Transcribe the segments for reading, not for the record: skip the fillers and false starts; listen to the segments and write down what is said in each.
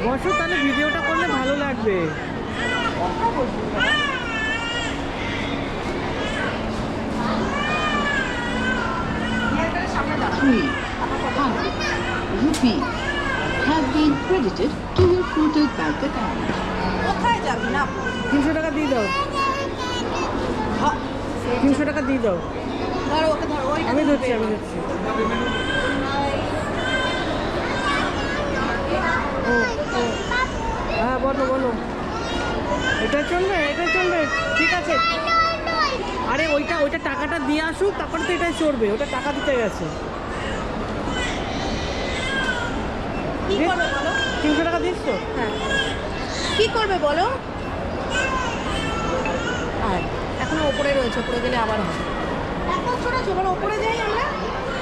বসো, তাহলে ভিডিওটা করলে ভালো লাগবে। rupees have been credited to your Kotak bank account. কোথায় যাবি না? 300 টাকা দিয়ে দাও, 300 টাকা দিয়ে দাও। ধরো ওকে, ধরো ওই আমি ধরছি, আমি ধরছি। ও ও হ্যাঁ, বলো বলো। এটা চলবে, এটা চলবে, ঠিক আছে। আরে ওইটা ওইটা টাকাটা দিয়ে আসুক, তারপরে তো এটাই চলবে। ওটা টাকা দিতে গেছে। কি করবে বলো? 300 টাকা দিচ্ছ? হ্যাঁ, কি করবে বলো? আর এখনো ওপরে রয়েছে, ওপরে গেলে আবার হবে। এখন ছোট যখন ওপরে যাই আমরা,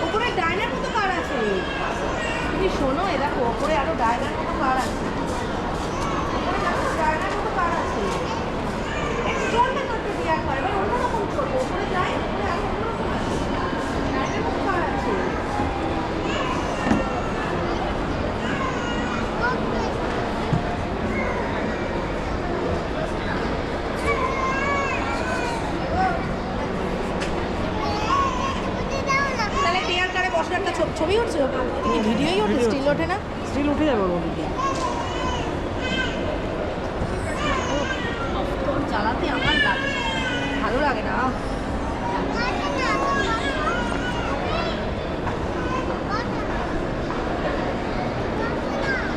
ওপরে ডাইনার মতো কার আছে। তুমি শোনো, এ দেখো ওপরে আরো ডাইনার মতো কার আছে। ওপরে দেখো ডাইনার মতো কার আছে। একটু চলবে তো, একটু দেওয়ার পর এবার অন্যরকম চলবে। ওপরে যাই, ওপরে আরো অন্যরকম আছে। ডাইনার মতো কার আছে। তাহলে টিয়ার কারে বসে একটা ছবি উঠছে, কি ভিডিওই ওঠে, স্টিল ওঠে না? স্টিল উঠে যাবে ওর মধ্যে দিয়ে। তোর চালাতে আমার লাগে, ভালো লাগে না।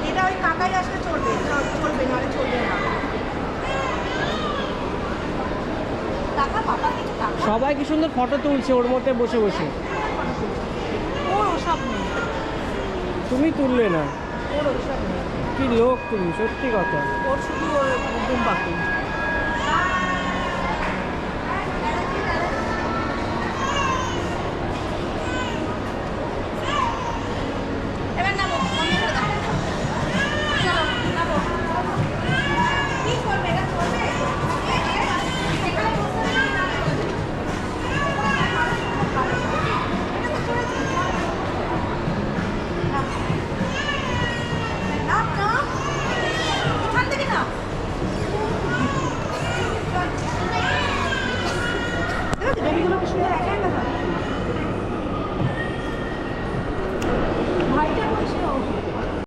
এটা ওই কাকাই আসলে চলবে, চলবে নাহলে চলবে না। টাকা পাপা কিছু টাকা, সবাই কি সুন্দর ফটো তুলছে ওর মধ্যে বসে বসে। ওর ওসব নেই, তুমি তুললে না? ওর ওসব নেই, কি লোক তুমি, সত্যি কথা। ওর শুধু ওর দুম পাখি।